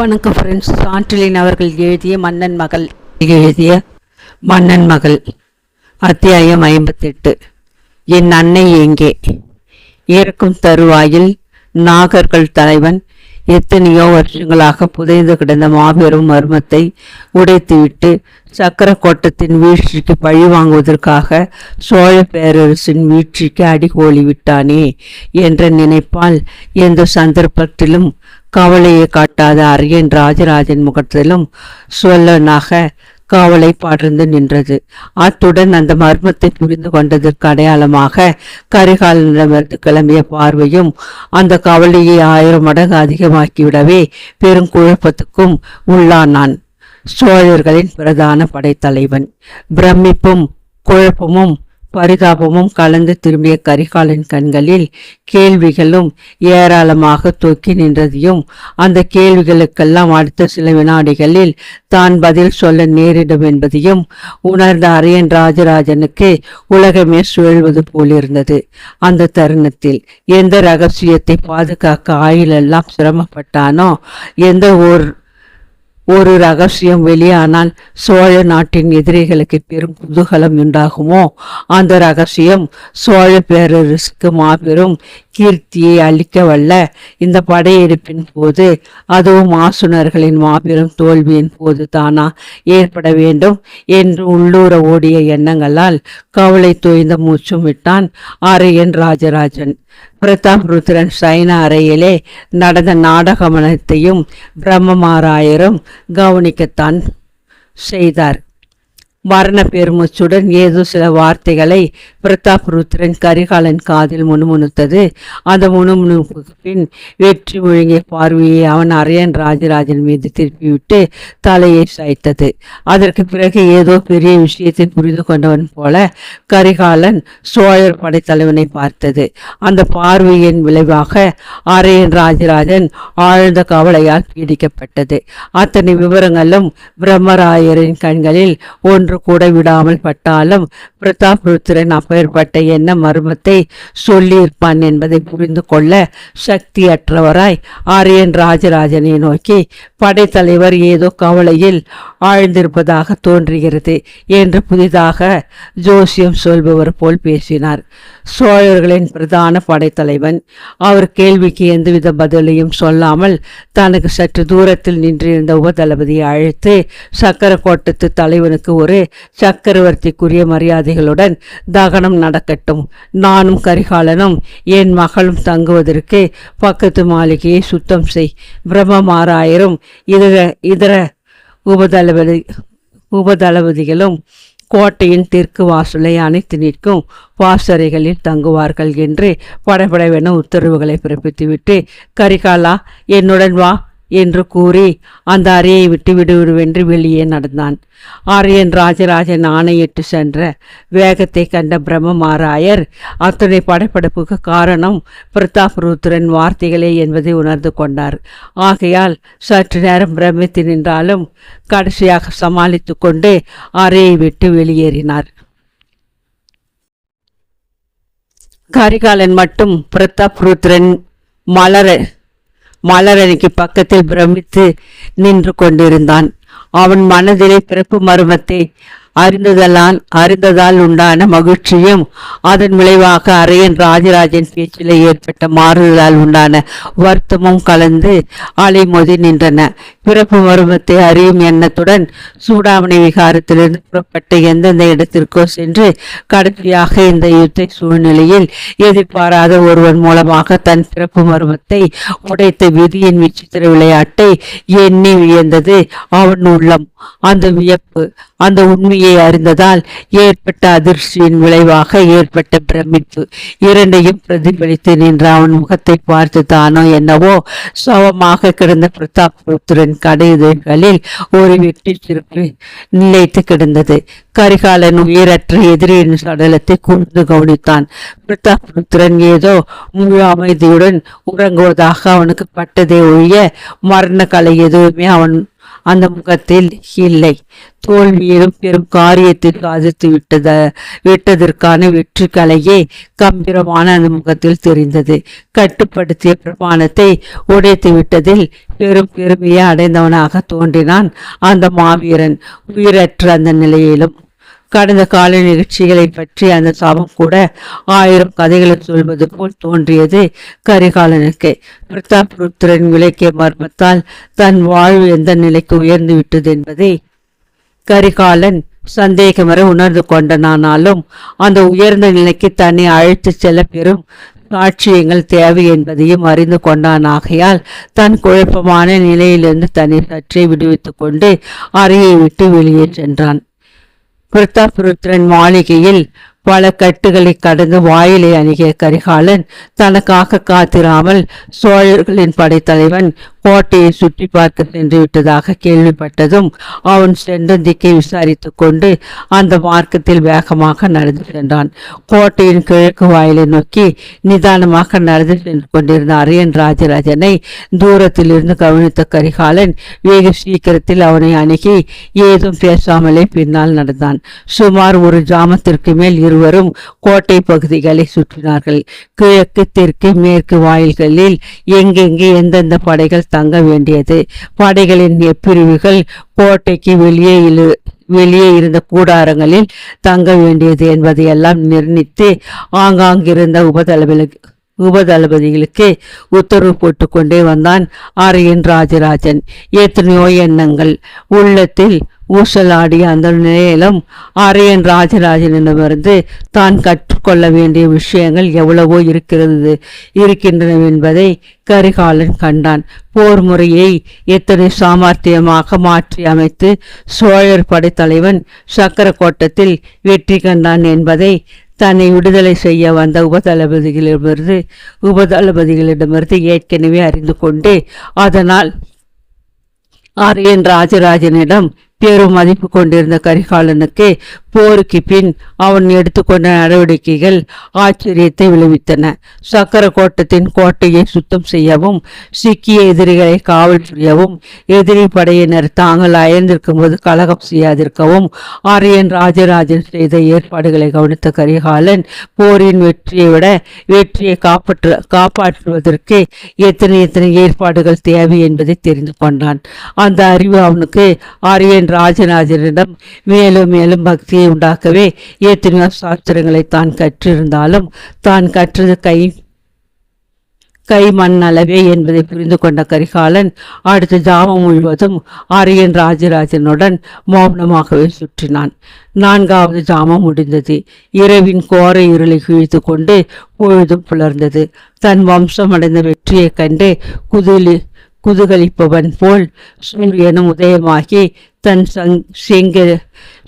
வணக்கம் ஃப்ரெண்ட்ஸ். சாண்டிலின் அவர்கள் எழுதிய மன்னன் மகள் அத்தியாயம் 58. என் அன்னை எங்கே? இறக்கும் தருவாயில் நாகர்கள் தலைவன் எத்தனையோ வருஷங்களாக புதைந்து கிடந்த மாபெரும் மர்மத்தை உடைத்துவிட்டு சக்கரக்கோட்டத்தின் வீழ்ச்சிக்கு பழி வாங்குவதற்காக சோழ பேரரசின் வீழ்ச்சிக்கு அடிகோலி விட்டானே என்ற நினைப்பால் எந்த சந்தர்ப்பத்திலும் கவலையை காட்டாத அரியன் ராஜராஜன் முகத்திலும் சொல்லனாக கவலை படர்ந்து நின்றது. அத்துடன் அந்த மர்மத்தை புரிந்து கொண்டதற்கு அடையாளமாக கரிகாலனிடமிருந்து கிளம்பிய பார்வையும் அந்த கவலையை 1000 மடங்கு அதிகமாக்கிவிடவே பெருங்குழப்பத்துக்கும் உள்ளானான். சோழர்களின் பிரதான படைத்தலைவன் பிரமிப்பும் குழப்பமும் பரிதாபமும் கலந்து திரும்பிய கரிகாலன் கண்களில் கேள்விகளும் ஏராளமாக தொக்கி நின்றதையும் அந்த கேள்விகளுக்கெல்லாம் அடுத்த சில வினாடிகளில் தான் பதில் சொல்ல நேரிடும் என்பதையும் உணர்ந்த அரியன் ராஜராஜனுக்கு உலகமே சுழல்வது போலிருந்தது. அந்த தருணத்தில் எந்த ரகசியத்தை பாதுகாக்க ஆயுளெல்லாம் சிரமப்பட்டானோ, எந்த ஒரு ரகசியம் வெளியானால் சோழ நாட்டின் எதிரிகளுக்கு பெரும் குதூகலம் உண்டாகுமோ, அந்த ரகசியம் சோழ பேரரசுக்கு மாபெரும் கீர்த்தியை அளிக்க வல்ல இந்த படையெடுப்பின் போது, அதுவும் ஆசுனர்களின் மாபெரும் தோல்வியின் போது தானா ஏற்பட வேண்டும் என்று உள்ளூர ஓடிய எண்ணங்களால் கவலை தோய்ந்த மூச்சும் விட்டான் அரியன் ராஜராஜன். பிரதாப் ருத்ரன் சைன அறையிலே நடந்த நாடகமனத்தையும் பிரம்மமாராயரும் கவனிக்கத்தான் செய்தார். மரண பெருமூச்சுடன் ஏதோ சில வார்த்தைகளை பிரதாப் ருத்ரன் கரிகாலன் காதில் முணுமுணுத்தது. அந்த முணுமுணுப்புக்கு பின் வெற்றி முழுங்கிய பார்வையை அவன் அரியன் ராஜராஜன் மீது திருப்பிவிட்டு தலையை சாய்த்தது. அதற்கு பிறகு ஏதோ பெரிய விஷயத்தை புரிந்து கொண்டவன் போல கரிகாலன் சோழர் படைத்தலைவனை பார்த்தது. அந்த பார்வையின் விளைவாக அரியன் ராஜராஜன் ஆழ்ந்த கவலையால் பீடிக்கப்பட்டது. அத்தனை விவரங்களும் பிரம்மராயரின் கண்களில் ஒன்று கூட விடாமல் பட்டாலும் பிரதாப் ருத்ரன் அப்பேற்பட்ட என்ன மர்மத்தை சொல்லியிருப்பான் என்பதை புரிந்து கொள்ள சக்தியற்றவராய் அரியன் ராஜராஜனை நோக்கி, படைத்தலைவர் ஏதோ கவலையில் ஆழ்ந்திருப்பதாக தோன்றுகிறது என்று புதிதாக ஜோசியம் சொல்பவர் போல் பேசினார். சோழர்களின் பிரதான படைத்தலைவன் அவர் கேள்விக்கு எந்தவித பதிலையும் சொல்லாமல் தனக்கு சற்று தூரத்தில் நின்றிருந்த உபதளபதியை அழைத்து, சக்கரக்கோட்டத்து தலைவனுக்கு ஒரு சக்கரவர்த்திக்குரிய மரியாதைகளுடன் தகனம் நடக்கட்டும். நானும் கரிகாலனும் என் மகளும் தங்குவதற்கு பக்கத்து மாளிகையை சுத்தம் செய். பிரம்மமாராயரும் இதர உபதளபதிகளும் கோட்டையின் தெற்கு வாசலை அணைத்து நிற்கும் வாசறைகளில் தங்குவார்கள் என்று படபடவென உத்தரவுகளை பிறப்பித்துவிட்டு, கரிகாலா என்னுடன் வா என்று கூறி அந்த அறையை விட்டு விடுவிடுவென்று வெளியே நடந்தான். அரியன் ராஜராஜன் ஆணையிட்டு சென்ற வேகத்தை கண்ட பிரம்மமாராயர் அத்துணை படப்படப்புக்கு காரணம் பிரதாப் ருத்ரன் வார்த்தைகளே என்பதை உணர்ந்து கொண்டார். ஆகையால் சற்று நேரம் பிரமித்து நின்றாலும் கடைசியாக சமாளித்து கொண்டு அறையை விட்டு வெளியேறினார். கரிகாலன் மட்டும் பிரதாப் ருத்ரன் மலரணிக்கு பக்கத்தில் பிரமித்து நின்று கொண்டிருந்தான். அவன் மனதிலே பிறப்பு மர்மத்தை அறிந்ததால் உண்டான மகிழ்ச்சியும், அதன் விளைவாக அரியன் ராஜராஜன் பேச்சில் ஏற்பட்ட மாறுதலால் உண்டான வருத்தமும் கலந்து அலைமோதி நின்றன. பிறப்பு மர்மத்தை அறியும் எண்ணத்துடன் சூடாமணி விகாரத்திலிருந்து புறப்பட்ட எந்தெந்த இடத்திற்கோ சென்று கடைசியாக இந்த யுத்த சூழ்நிலையில் எதிர்பாராத ஒருவன் மூலமாக தன் பிறப்பு மர்மத்தை உடைத்த விதியின் விசித்திர விளையாட்டை எண்ணி வியந்தது அவன் உள்ளம். அந்த வியப்பு, அந்த உண்மையை அறிந்ததால் ஏற்பட்ட அதிர்ச்சியின் விளைவாக ஏற்பட்ட பிரமிப்பு இரண்டையும் பிரதிபலித்து நின்ற அவன் முகத்தை பார்த்து தானோ என்னவோ சவமாக கிடந்த பிரதாப் ருத்ரன் கடைகளில் ஒரு வெற்றி சிறப்பு நிலைத்து கிடந்தது. கரிகாலன் உயிரற்ற எதிரியின் சடலத்தை கூர்ந்து கவனித்தான். பிரதாப் ருத்ரன் ஏதோ முழு அமைதியுடன் உறங்குவதாக அவனுக்கு பட்டதே ஒழிய மரண கலை எதுவுமே அந்த முகத்தில் இல்லை. தோல்வியிலும் பெரும் காரியத்தில் சாதித்து விட்டதற்கான வெற்றி கலையே கம்பீரமான அந்த முகத்தில் தெரிந்தது. கட்டுப்படுத்திய பிரமாணத்தை உடைத்து விட்டதில் பெரும் பெருமையை அடைந்தவனாக தோன்றினான் அந்த மாவீரன். உயிரற்ற அந்த நிலையிலும் கடந்த கால நிகழ்ச்சிகளை பற்றி அந்த சாபம் கூட 1000 கதைகளை சொல்வது போல் தோன்றியது கரிகாலனுக்கு. பிரதாபருத்திரன் விளக்கிய மர்மத்தால் தன் வாழ்வு எந்த நிலைக்கு உயர்ந்து விட்டது என்பதை கரிகாலன் சந்தேகமற உணர்ந்து கொண்டனானாலும் அந்த உயர்ந்த நிலைக்கு தன்னை அழைத்து செல்ல பெறும் சாட்சியங்கள் தேவை என்பதையும் அறிந்து கொண்டானாகையால் தன் குழப்பமான நிலையிலிருந்து தன்னை சற்றே விடுவித்துக் கொண்டு அறையை விட்டு வெளியே சென்றான். பிரதாபருத்திரன் மாளிகையில் பல கட்டுகளை கடந்து வாயிலை அணுகிய கரிகாலன் தனக்காக காத்திராமல் சோழர்களின் படைத்தலைவன் கோட்டையை சுற்றி பார்க்க சென்று விட்டதாக கேள்விப்பட்டதும் அவன் சென்ற திக்கை விசாரித்து கொண்டு அந்த மார்க்கத்தில் வேகமாக நடந்து சென்றான். கோட்டையின் கிழக்கு வாயிலை நோக்கி நிதானமாக நடந்து சென்று கொண்டிருந்த அரியன் ராஜராஜனை தூரத்திலிருந்து கவனித்த கரிகாலன் வெகு சீக்கிரத்தில் அவனை அணுகி ஏதும் பேசாமலே பின்னால் நடந்தான். சுமார் ஒரு ஜாமத்திற்கு மேல் இருவரும் கோட்டை பகுதிகளை சுற்றினார்கள். கிழக்கு தெற்கு மேற்கு வாயில்களில் எங்கெங்கே எந்தெந்த படைகள் தங்க வேண்டியது, படைகளின் எப்பிரிவுகள் கோட்டைக்கு வெளியே இருந்த கூடாரங்களில் தங்க வேண்டியது என்பதையெல்லாம் நிர்ணயித்து ஆங்காங்கிருந்த உபதளபதிகளுக்கு உத்தரவு போட்டு கொண்டே வந்தான் அரியன் ராஜராஜன். எத்தனையோ எண்ணங்கள் உள்ளத்தில் ஊசலாடிய அந்த நிலையிலும் அரியன் ராஜராஜனிடமிருந்து தான் கற்றுக்கொள்ள வேண்டிய விஷயங்கள் எவ்வளவோ இருக்கின்றன என்பதை கரிகாலன் கண்டான். போர் முறையை எத்தனை சாமர்த்தியமாக மாற்றி அமைத்து சோழர் படைத்தலைவன் சக்கரக்கோட்டத்தில் வெற்றி கண்டான் என்பதை தன்னை விடுதலை செய்ய வந்த உபதளபதிகளிடமிருந்து ஏற்கனவே அறிந்து கொண்டு அதனால் அரியன் ராஜராஜனிடம் பெரும் மதிப்பு கொண்டிருந்த கரிகாலனுக்கு போருக்கு பின் அவன் எடுத்துக்கொண்ட நடவடிக்கைகள் ஆச்சரியத்தை விளைவித்தன. சக்கர கோட்டையை சுத்தம் செய்யவும், சிக்கிய எதிரிகளை காவல் புரியவும், எதிரி படையினர் தாங்கள் அயர்ந்திருக்கும் போது கலகம் செய்யாதிருக்கவும் அரியன் ராஜராஜன் செய்த ஏற்பாடுகளை கவனித்த கரிகாலன் போரின் வெற்றியை விட வெற்றியை காப்பாற்றுவதற்கு எத்தனை ஏற்பாடுகள் தேவை என்பதை தெரிந்து கொண்டான். அந்த அறிவு அவனுக்கு அரியன் ராஜராஜனிடம் மேலும் மேலும் பக்தியை உண்டாக்கவே எத்தனையோ சாஸ்திரங்களை தான் கற்றிருந்தாலும் தான் கற்றது கை மண் அளவே என்பதை புரிந்து கொண்ட கரிகாலன் அடுத்த ஜாமம் முழுவதும் அரியன் ராஜராஜனுடன் மௌனமாகவே சுற்றினான். 4வது ஜாமம் முடிந்தது. இரவின் கோர இருளை கிழித்து கொண்டு பொழுதும் புலர்ந்தது. தன் வம்சம் அடைந்த வெற்றியை கண்டு குதூகலிப்பவன் போல் சூரியனும் உதயமாகி தன்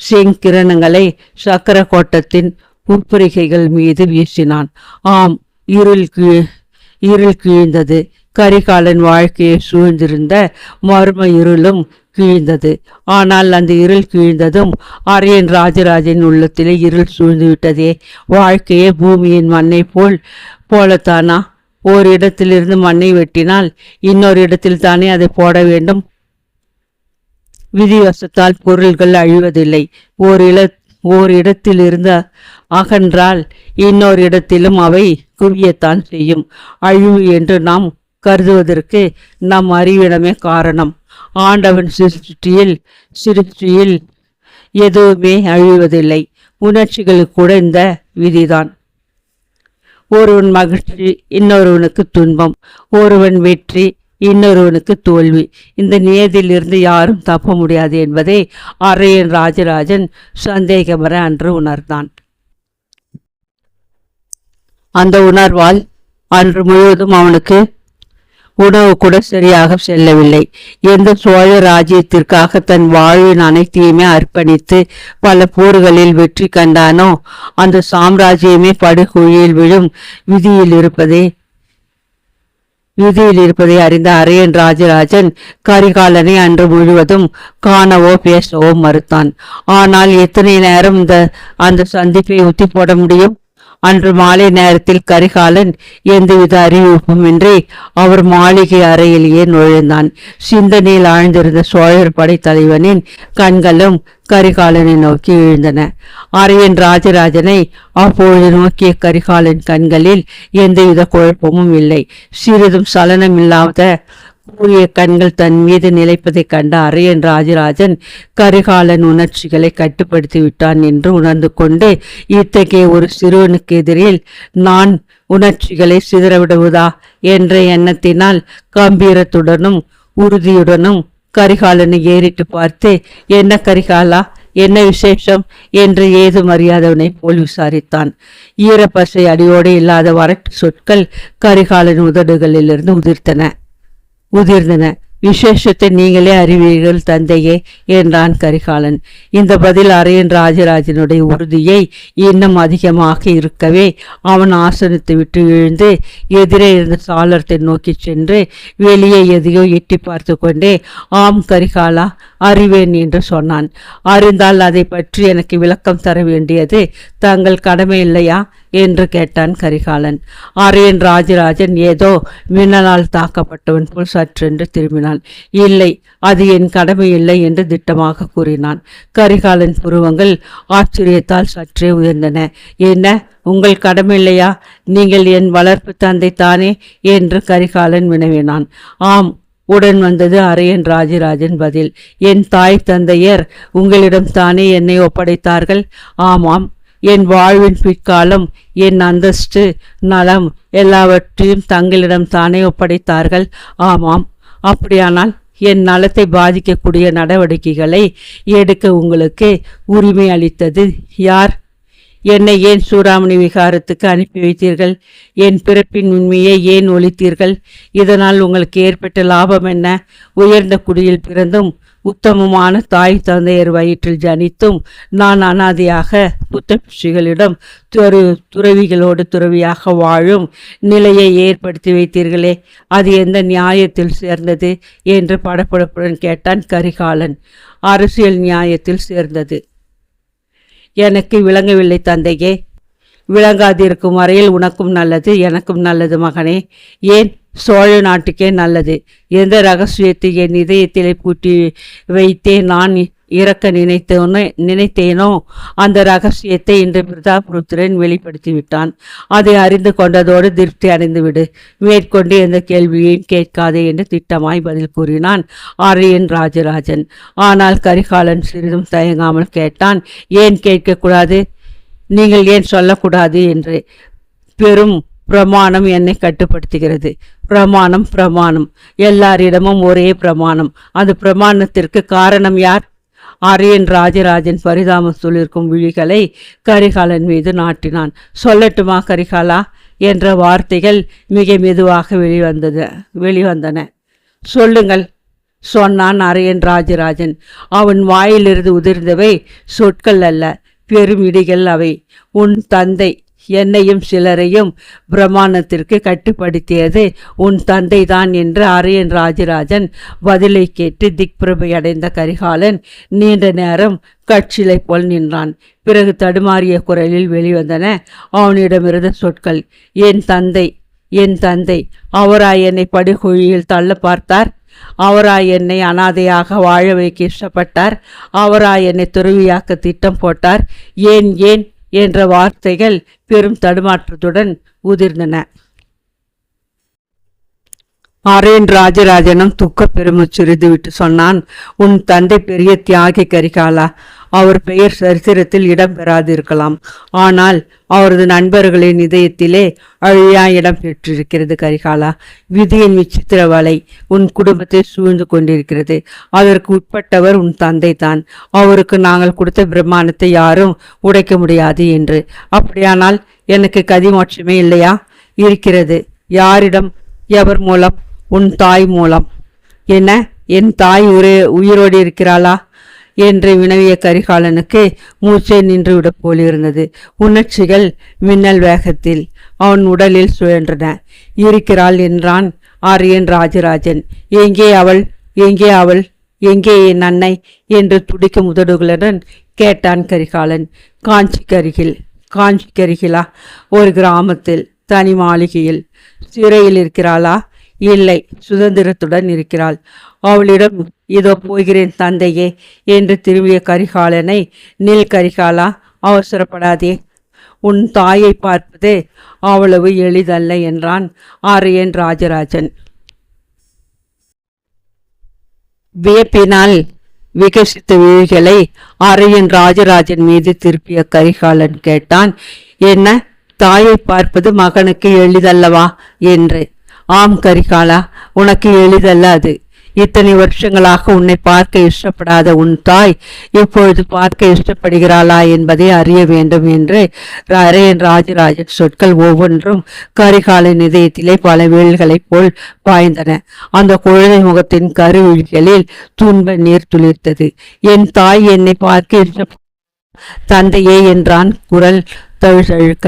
செங்கிரணங்களை சக்கர கோட்டத்தின் உட்புரிகைகள் மீது வீசினான். ஆம், இருள் கீழ்ந்தது. கரிகாலன் வாழ்க்கையை சூழ்ந்திருந்த மர்ம இருளும் கீழ்ந்தது. ஆனால் அந்த இருள் கீழ்ந்ததும் அரியன் ராஜராஜன் உள்ளத்திலே இருள் சூழ்ந்து விட்டதே. வாழ்க்கையே பூமியின் மண்ணை போலத்தானா? ஓர் இடத்திலிருந்து மண்ணை வெட்டினால் இன்னொரு இடத்தில் தானே அதை போட வேண்டும். விதிவசத்தால் பொருள்கள் அழிவதில்லை. ஓர் இடத்திலிருந்து அகன்றால் இன்னொரு இடத்திலும் அவை குவியத்தான் செய்யும். அழிவு என்று நாம் கருதுவதற்கு நம் அறிவிடமே காரணம். ஆண்டவன் சிருஷ்டியில் எதுவுமே அழிவதில்லை. உணர்ச்சிகளுக்கு கூட இந்த விதிதான். ஒருவன் மகிழ்ச்சி, இன்னொருவனுக்கு துன்பம். ஒருவன் வெற்றி, இன்னொருவனுக்கு தோல்வி. இந்த நியதியிலிருந்து யாரும் தப்ப முடியாது என்பதை அரியன் ராஜராஜன் சந்தேகமற அன்று உணர்ந்தான். அந்த உணர்வால் அன்று முழுவதும் அவனுக்கு உணவு கூட சரியாக செல்லவில்லை. எந்த சோழ ராஜ்யத்திற்காக தன் வாழ்வின் அனைத்தையுமே அர்ப்பணித்து பல போர்களில் வெற்றி கண்டானோ அந்த சாம்ராஜ்யமே படுகுழியில் விழும் விதியில் இருப்பதை அறிந்த அரியன் ராஜராஜன் கரிகாலனை அன்று முழுவதும் காணவோ பேசவோ மறுத்தான். ஆனால் எத்தனை நேரம் அந்த சந்திப்பை ஒத்தி போட முடியும்? அன்று மாலை நேரத்தில் கரிகாலன் எந்தவித அறிவிப்புமின்றி அவர் மாளிகை அறையிலேயே நுழைந்தான். சிந்தனையில் ஆழ்ந்திருந்த சோழர் படைத்தலைவனின் கண்களும் கரிகாலனை நோக்கி எழுந்தன. அரியன் ராஜராஜனை அப்பொழுது நோக்கிய கரிகாலன் கண்களில் எந்தவித குழப்பமும் இல்லை. சிறிதும் சலனமில்லாத கூறிய கண்கள் தன் மீது நிலைப்பதைக் கண்ட அரியன் ராஜராஜன் கரிகாலன் உணர்ச்சிகளை கட்டுப்படுத்தி விட்டான் என்று உணர்ந்து கொண்டு, இத்தகைய ஒரு சிறுவனுக்கு எதிரில் நான் உணர்ச்சிகளை சிதறவிடுவதா என்ற எண்ணத்தினால் கம்பீரத்துடனும் உறுதியுடனும் கரிகாலனை ஏறிட்டு பார்த்து, என்ன கரிகாலா, என்ன விசேஷம் என்று ஏது மரியாதவனை போல் விசாரித்தான். ஈரப்பசை அடியோடு இல்லாத வறட்டு சொற்கள் கரிகாலன் உதடுகளிலிருந்து உதிர்ந்தன. விசேஷத்தை நீங்களே அறிவீர்கள் தந்தையே என்றான் கரிகாலன். இந்த பதில் அரியன் ராஜராஜனுடைய உறுதியை இன்னும் அதிகமாக இருக்கவே அவன் ஆசனத்தை விட்டு எழுந்து எதிரே இருந்த சாளரத்தை நோக்கி சென்று வெளியே எதையோ எட்டி பார்த்து கொண்டே, ஆம் கரிகாலா, அறிவேன் என்று சொன்னான். அறிந்தால் அதை பற்றி எனக்கு விளக்கம் தர வேண்டியது தங்கள் கடமை இல்லையா என்று கேட்டான் கரிகாலன். அரியன் ராஜராஜன் ஏதோ மின்னலால் தாக்கப்பட்டவன் போல் சற்றென்று திரும்பினான். இல்லை, அது என் கடமை இல்லை என்று திட்டமாக கூறினான். கரிகாலன் புருவங்கள் ஆச்சரியத்தால் சற்றே உயர்ந்தன. என்ன, உங்கள் கடமை இல்லையா? நீங்கள் என் வளர்ப்பு தந்தை தானே என்று கரிகாலன் வினவினான். ஆம், உடன் வந்தது அரியன் ராஜராஜன் பதில். என் தாய் தந்தையர் உங்களிடம் தானே என்னை ஒப்படைத்தார்கள். ஆமாம், என் வாழ்வின் பிற்காலம், என் அந்தஸ்து, நலம் எல்லாவற்றையும் தங்களிடம் தானே ஒப்படைத்தார்கள். ஆமாம், அப்படியானால் என் நலத்தை பாதிக்கக்கூடிய நடவடிக்கைகளை எடுக்க உங்களுக்கு உரிமை அளித்தது யார்? என்னை ஏன் சூடாமணி விகாரத்துக்கு அனுப்பி வைத்தீர்கள்? என் பிறப்பின் உண்மையை ஏன் ஒழித்தீர்கள்? இதனால் உங்களுக்கு ஏற்பட்ட லாபம் என்ன? உயர்ந்த குடியில் பிறந்தும் உத்தமமான தாய் தந்தையர் வயிற்றில் ஜனித்தும் நான் அனாதையாக புத்த பிஷிகளிடம் துறவிகளோடு துறவியாக வாழும் நிலையை ஏற்படுத்தி வைத்தீர்களே, அது எந்த நியாயத்தில் சேர்ந்தது என்று படபடப்புடன் கேட்டான் கரிகாலன். அரசியல் நியாயத்தில் சேர்ந்தது. எனக்கு விளங்கவில்லை தந்தையே. விளங்காதிருக்கும் வரையில் உனக்கும் நல்லது, எனக்கும் நல்லது மகனே. ஏன், சோழ நாட்டுக்கே நல்லது. எந்த ரகசியத்தை என் இதயத்திலே பூட்டி வைத்தே நான் இறக்க நினைத்தேனோ அந்த ரகசியத்தை இன்று பிரதாபருத்திரன் வெளிப்படுத்தி விட்டான். அதை அறிந்து கொண்டதோடு திருப்தி அடைந்து விடு. மேற்கொண்டு எந்த கேள்வியையும் கேட்காதே என்று திட்டமாய் பதில் கூறினான் அரியன் ராஜராஜன். ஆனால் கரிகாலன் சிறிதும் தயங்காமல் கேட்டான். ஏன் கேட்கக்கூடாது? நீங்கள் ஏன் சொல்லக்கூடாது என்று. பெரும் பிரமாணம் என்னை கட்டுப்படுத்துகிறது. பிரமாணம் எல்லாரிடமும் ஒரே பிரமாணம். அந்த பிரமாணத்திற்கு காரணம் யார்? அரியன் ராஜராஜன் பரிதாபம் சொல்லிருக்கும் விழிகளை கரிகாலன் மீது நாட்டினான். சொல்லட்டுமா கரிகாலா என்ற வார்த்தைகள் மிக மெதுவாக வெளிவந்தன. சொல்லுங்கள் சொன்னான் அரியன் ராஜராஜன். அவன் வாயிலிருந்து உதிர்ந்தவை சொற்கள் அல்ல, பெரும் இடிகள் அவை. உன் தந்தை என்னையும் சிலரையும் பிரமாணத்திற்கு கட்டுப்படுத்தியது உன் தந்தை தான் என்று அரியன் ராஜராஜன் பதிலை கேட்டு திக்பிரபை அடைந்த கரிகாலன் நீண்ட நேரம் கட்சிலை போல் நின்றான். பிறகு தடுமாறிய குரலில் வெளிவந்தன அவனிடமிருந்த சொற்கள். என் தந்தை அவராய் என்னை படுகொழியில் தள்ள பார்த்தார். அவராய் என்னை அனாதையாக வாழ வைக்க இஷ்டப்பட்டார். அவராய் என்னை துறவியாக்க திட்டம் போட்டார். ஏன் என்ற வார்த்தைகள் பெரும் தடுமாற்றத்துடன் உதிர்ந்தன. அரியன் ராஜராஜனும் துக்க பெருமுச்சிறிது விட்டு சொன்னான். உன் தந்தை பெரிய தியாகி கரிகாலா. அவர் பெயர் சரித்திரத்தில் இடம் பெறாதிருக்கலாம். ஆனால் அவரது நண்பர்களின் இதயத்திலே அழியா இடம் பெற்றிருக்கிறது கரிகாலா. விதியின் விசித்திர வலை உன் குடும்பத்தை சூழ்ந்து கொண்டிருக்கிறது. அதற்கு உட்பட்டவர் உன் தந்தை தான். அவருக்கு நாங்கள் கொடுத்த பிரமாணத்தை யாரும் உடைக்க முடியாது என்று. அப்படியானால் எனக்கு கதிமோட்சமே இல்லையா? இருக்கிறது. யாரிடம்? எவர் மூலம்? உன் தாய் மூலம். என்ன, என் தாய் உயிரோடு இருக்கிறாளா என்று வினவிய கரிகாலனுக்கு மூச்சை நின்றுவிட போலிருந்தது. உணர்ச்சிகள் மின்னல் வேகத்தில் அவன் உடலில் சுழன்றன. இருக்கிறாள் என்றான் அரியன் ராஜராஜன். எங்கே அவள்? எங்கே அவள்? எங்கே என் அன்னை என்று துடிக்கும் உதடுகளுடன் கேட்டான் கரிகாலன். காஞ்சிக்கு அருகில். காஞ்சிக்கு அருகிலா? ஒரு கிராமத்தில் தனி மாளிகையில். சிறையில் இருக்கிறாளா? இல்லை, சுதந்திரத்துடன் இருக்கிறாள். அவளிடம் இதோ போகிறேன் தந்தையே என்று திரும்பிய கரிகாலனை, நில் கரிகாலா, அவசரப்படாதே, உன் தாயை பார்ப்பது அவ்வளவு எளிதல்ல என்றான் அரையன் ராஜராஜன். வியப்பினால் விகசித்த விழிகளை அரையன் ராஜராஜன் மீது திருப்பிய கரிகாலன் கேட்டான், என்ன, தாயை பார்ப்பது மகனுக்கு எளிதல்லவா என்று. ஆம் கரிகாலா, உனக்கு எளிதல்ல அது. இத்தனை வருஷங்களாக உன்னை பார்க்க இஷ்டப்படாத உன் தாய் இப்பொழுது பார்க்க இஷ்டப்படுகிறாளா என்பதை அறிய வேண்டும் என்று அரையன் ராஜராஜன் சொற்கள் ஒவ்வொன்றும் கரிகாலன் இதயத்திலே பல வேல்களைப் போல் பாய்ந்தன. அந்த குழந்தை முகத்தின் கருவிழிகளில் துன்ப நீர் துளிர்த்தது. என் தாய் என்னை பார்க்க இஷ்ட தந்தையே என்றான் குரல் தழுதழுக்க.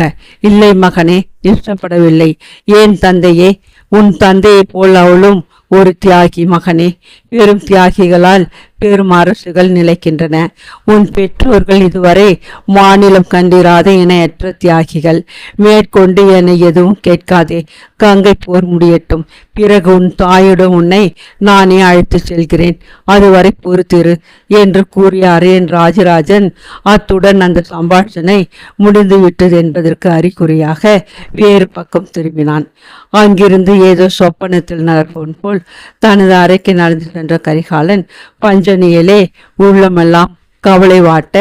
இல்லை மகனே, இஷ்டப்படவில்லை. ஏன் தந்தையே? உன் தந்தையை போல் அவளும் ஒரு தியாகி மகனே. பெரும் தியாகிகளால் பெரும் அரசுகள் நிலைக்கின்றன. உன் பெற்றோர்கள் இதுவரை மாநிலம் கண்டிராத இணையற்ற தியாகிகள். மேற்கொண்டு என்னை எதுவும் கேட்காதே. கங்கை போர் முடியட்டும், பிறகு உன் தாயுடன் உன்னை நானே அழைத்து செல்கிறேன். அதுவரை பொறுத்திரு என்று கூறிய அரையன் ராஜராஜன் அத்துடன் அந்த சம்பாஷணை முடிந்துவிட்டது என்பதற்கு அறிகுறியாக வேறு பக்கம் திரும்பினான். அங்கிருந்து ஏதோ சொப்பனத்தில் நடப்பவன் போல் தனது அறைக்கு நடந்து சென்ற கரிகாலன் பஞ்சனியிலே உள்ளமெல்லாம் கவலை வாட்ட,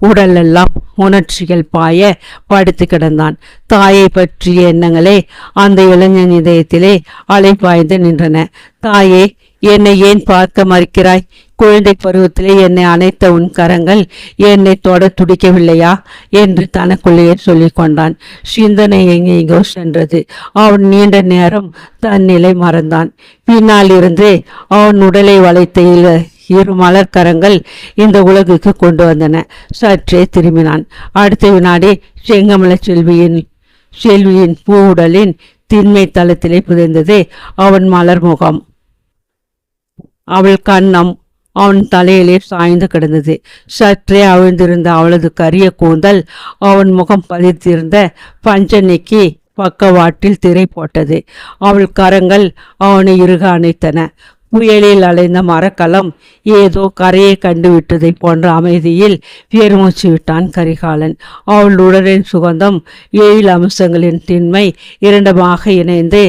உடலெல்லாம் உணர்ச்சிகள் பாய படுத்து கிடந்தான். தாயை பற்றிய எண்ணங்களே அந்த இளைஞன் இதயத்திலே அலைபாய்ந்து நின்றன. தாயே, என்னை ஏன் பார்க்க மறுக்கிறாய்? குழந்தை பருவத்திலே என்னை அணைத்த உன் கரங்கள் என்னை தொட துடிக்கவில்லையா என்று தனக்குள்ளேயே சொல்லிக் கொண்டான். சிந்தனை எங்கெங்கோ சென்றது. அவன் நீண்ட நேரம் தன் நிலை மறந்தான். பின்னால் இருந்து அவன் உடலை வளைத்த இரு மலர்கரங்கள் இந்த உலகுக்கு கொண்டு வந்தன. சற்றே திரும்பினான். அடுத்த வினாடி செங்கமல செல்வியின் பூவுடலின் திண்மை தளத்திலே புதைந்தது அவன் மலர் முகம். அவள் கன்னம் அவன் தலையிலே சாய்ந்து கிடந்தது. சற்றே அவிழ்ந்திருந்த அவளது கரிய கூந்தல் அவன் முகம் பதித்திருந்த பஞ்சனைக்கு பக்கவாட்டில் திரை போட்டது. அவள் கரங்கள் அவனை இறுக அணைத்தன. புயலில் அலைந்த மரக்கலம் ஏதோ கரையை கண்டுவிட்டதை போன்ற அமைதியில் பெருமூச்சு விட்டான் கரிகாலன். அவள் உடலின் சுகந்தம், 7 அம்சங்களின் திண்மை இரண்டமாக இணைந்து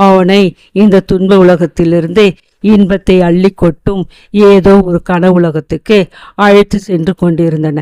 அவனை இந்த துன்ப உலகத்திலிருந்து இன்பத்தை அள்ளி கொட்டும் ஏதோ ஒரு கனவுலகத்துக்கு அழைத்து சென்று கொண்டிருந்தன.